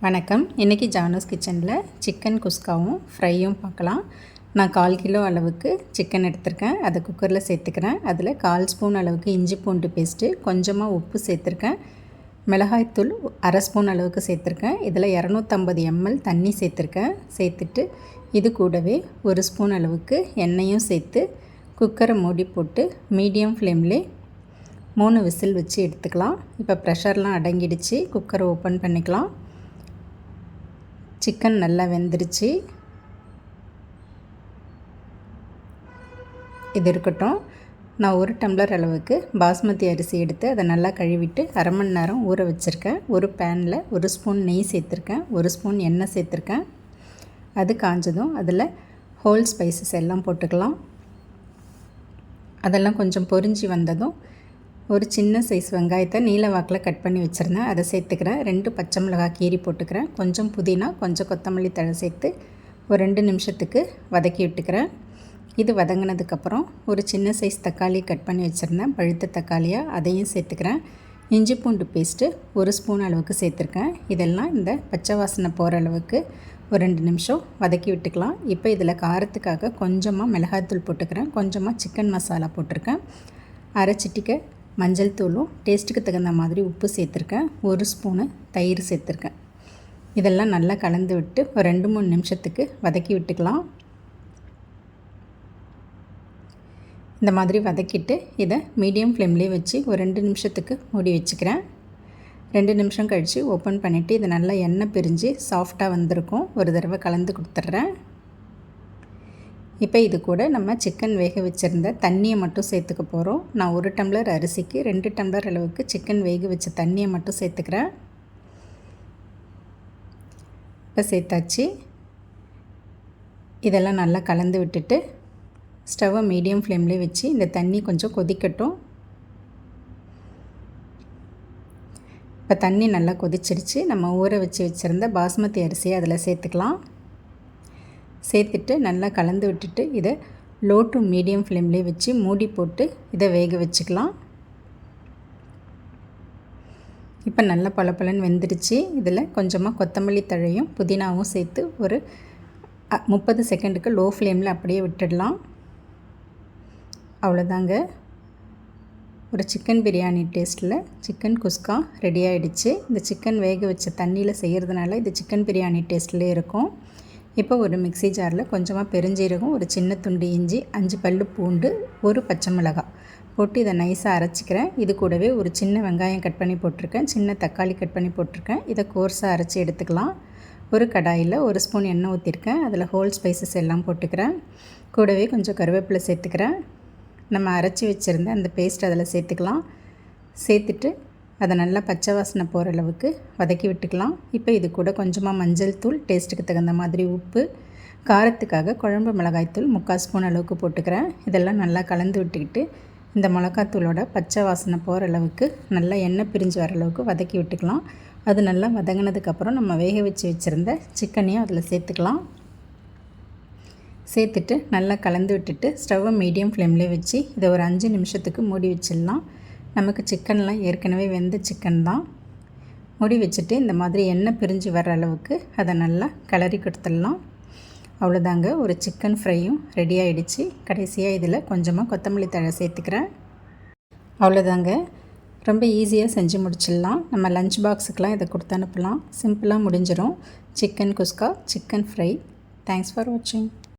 வணக்கம். இன்றைக்கி ஜானூஸ் கிச்சனில் சிக்கன் குஸ்காவும் ஃப்ரையும் பார்க்கலாம். நான் 1/4 கிலோ அளவுக்கு சிக்கன் எடுத்திருக்கேன். அதை குக்கரில் சேர்த்துக்கிறேன். அதில் 1/4 ஸ்பூன் அளவுக்கு இஞ்சி பூண்டு பேஸ்ட்டு, கொஞ்சமாக உப்பு சேர்த்துருக்கேன். மிளகாய்த்தூள் 1/2 ஸ்பூன் அளவுக்கு சேர்த்துருக்கேன். இதில் 250 ml தண்ணி சேர்த்துருக்கேன். சேர்த்துட்டு இது கூடவே 1 ஸ்பூன் அளவுக்கு எண்ணெயும் சேர்த்து குக்கரை மூடி போட்டு மீடியம் ஃப்ளேம்லே 3 விசில் வச்சு எடுத்துக்கலாம். இப்போ ப்ரெஷர்லாம் அடங்கிடுச்சு. குக்கரை ஓப்பன் பண்ணிக்கலாம். சிக்கன் நல்லா வெந்துருச்சு. இது இருக்கட்டும். நான் 1 டம்ளர் அளவுக்கு பாஸ்மதி அரிசி எடுத்து அதை நல்லா கழுவிட்டு 1/2 மணி நேரம் ஊற வச்சுருக்கேன். ஒரு பேனில் 1 ஸ்பூன் நெய் சேர்த்துருக்கேன். 1 ஸ்பூன் எண்ணெய் சேர்த்துருக்கேன். அது காஞ்சதும் அதில் ஹோல் ஸ்பைசஸ் எல்லாம் போட்டுக்கலாம். அதெல்லாம் கொஞ்சம் பொரிஞ்சு வந்ததும் ஒரு சின்ன சைஸ் வெங்காயத்தை நீல வாக்கில் கட் பண்ணி வச்சுருந்தேன். அதை சேர்த்துக்கிறேன். 2 பச்சை மிளகாய் கீரி போட்டுக்கிறேன். கொஞ்சம் புதினா, கொஞ்சம் கொத்தமல்லி தழை சேர்த்து ஒரு 2 நிமிஷத்துக்கு வதக்கி விட்டுக்கிறேன். இது வதங்கினதுக்கப்புறம் ஒரு சின்ன சைஸ் தக்காளி கட் பண்ணி வச்சுருந்தேன். பழுத்த தக்காளியாக அதையும் சேர்த்துக்கிறேன். இஞ்சி பூண்டு பேஸ்ட்டு 1 ஸ்பூன் அளவுக்கு சேர்த்துருக்கேன். இதெல்லாம் இந்த பச்சை வாசனை போகிற அளவுக்கு ஒரு 2 நிமிஷம் வதக்கி விட்டுக்கலாம். இப்போ இதில் காரத்துக்காக கொஞ்சமாக மிளகாய்த்தூள் போட்டுக்கிறேன். கொஞ்சமாக சிக்கன் மசாலா போட்டிருக்கேன். அரை சிட்டிக்கை மஞ்சள் தூளும் டேஸ்ட்டுக்கு தகுந்த மாதிரி உப்பு சேர்த்துருக்கேன். 1 ஸ்பூனு தயிர் சேர்த்துருக்கேன். இதெல்லாம் நல்லா கலந்து விட்டு ஒரு 2-3 நிமிஷத்துக்கு வதக்கி விட்டுக்கலாம். இந்த மாதிரி வதக்கிட்டு இதை மீடியம் ஃப்ளேம்லேயே வச்சு ஒரு 2 நிமிஷத்துக்கு மூடி வச்சுக்கிறேன். 2 நிமிஷம் கழித்து ஓப்பன் பண்ணிவிட்டு இது நல்லா எண்ணெய் பிரிஞ்சு சாஃப்டாக வந்திருக்கும். ஒரு தடவை கலந்து கொடுத்துட்றேன். இப்போ இது கூட நம்ம சிக்கன் வேக வச்சுருந்த தண்ணியை மட்டும் சேர்த்துக்க போகிறோம். நான் 1 டம்ளர் அரிசிக்கு 2 டம்ளர் அளவுக்கு சிக்கன் வேக வச்ச தண்ணியை மட்டும் சேர்த்துக்கிறேன். இப்போ சேர்த்தாச்சு. இதெல்லாம் நல்லா கலந்து விட்டுட்டு ஸ்டவ்வை மீடியம் ஃப்ளேம்லேயே வச்சு இந்த தண்ணி கொஞ்சம் கொதிக்கட்டும். இப்போ தண்ணி நல்லா கொதிச்சிருச்சு. நம்ம ஊற வச்சுருந்த பாஸ்மதி அரிசியை அதில் சேர்த்துக்கலாம். சேர்த்துட்டு நல்லா கலந்து விட்டுட்டு இதை லோ டு மீடியம் ஃப்ளேம்லேயே வச்சு மூடி போட்டு இதை வேக வச்சுக்கலாம். இப்போ நல்லா பளபளன்னு வெந்துடுச்சு. இதில் கொஞ்சமாக கொத்தமல்லி தழையும் புதினாவும் சேர்த்து ஒரு 30 செகண்டுக்கு லோ ஃப்ளேமில் அப்படியே விட்டுடலாம். அவ்வளோதாங்க. ஒரு சிக்கன் பிரியாணி டேஸ்ட்டில் சிக்கன் குஸ்கா ரெடி ஆகிடுச்சு. இந்த சிக்கன் வேக வச்ச தண்ணியில் செய்கிறதுனால இது சிக்கன் பிரியாணி டேஸ்ட்லேயே இருக்கும். இப்போ ஒரு மிக்ஸி ஜாரில் கொஞ்சமாக பெருஞ்சீரகம், ஒரு சின்ன துண்டு இஞ்சி, 5 பல்லு பூண்டு, ஒரு பச்சை மிளகாய் போட்டு இதை நைஸாக அரைச்சிக்கிறேன். இது கூடவே ஒரு சின்ன வெங்காயம் கட் பண்ணி போட்டிருக்கேன். சின்ன தக்காளி கட் பண்ணி போட்டிருக்கேன். இதை கோர்ஸாக அரைச்சி எடுத்துக்கலாம். ஒரு கடாயில் 1 ஸ்பூன் எண்ணெய் ஊற்றிருக்கேன். அதில் ஹோல் ஸ்பைசஸ் எல்லாம் போட்டுக்கிறேன். கூடவே கொஞ்சம் கருவேப்பிலை சேர்த்துக்கிறேன். நம்ம அரைச்சி வச்சுருந்த அந்த பேஸ்ட் அதில் சேர்த்துக்கலாம். சேர்த்துட்டு அதை நல்லா பச்சை வாசனை போகிற அளவுக்கு வதக்கி விட்டுக்கலாம். இப்போ இது கூட கொஞ்சமாக மஞ்சள் தூள், டேஸ்ட்டுக்கு தகுந்த மாதிரி உப்பு, காரத்துக்காக குழம்பு மிளகாய்த்தூள் 3/4 ஸ்பூன் அளவுக்கு போட்டுக்கிறேன். இதெல்லாம் நல்லா கலந்து விட்டுக்கிட்டு இந்த மிளகாத்தூளோட பச்சை வாசனை போகிற அளவுக்கு நல்லா எண்ணெய் பிரிஞ்சு வர அளவுக்கு வதக்கி விட்டுக்கலாம். அது நல்லா வதங்கினதுக்கப்புறம் நம்ம வேக வச்சுருந்த சிக்கனையும் அதில் சேர்த்துக்கலாம். சேர்த்துட்டு நல்லா கலந்து விட்டுட்டு ஸ்டவ்வை மீடியம் ஃப்ளேம்லேயே வச்சு இதை ஒரு 5 நிமிஷத்துக்கு மூடி வச்சிடலாம். நமக்கு சிக்கன்லாம் ஏற்கனவே வெந்த சிக்கன் தான். மூடி வச்சுட்டு இந்த மாதிரி எண்ணெய் பிரிஞ்சு வர அளவுக்கு அதை நல்லா கிளறி கொடுத்துடலாம். அவ்வளோதாங்க. ஒரு சிக்கன் ஃப்ரையும் ரெடி ஆகிடுச்சு. கடைசியாக இதில் கொஞ்சமாக கொத்தமல்லி தழை சேர்த்துக்கிறேன். அவ்வளோதாங்க. ரொம்ப ஈஸியாக செஞ்சு முடிச்சிடலாம். நம்ம லஞ்ச் பாக்ஸுக்கெலாம் இதை கொடுத்து அனுப்பலாம். சிம்பிளாக முடிஞ்சிடும். Chicken kuska, chicken fry. Thanks for வாட்சிங்.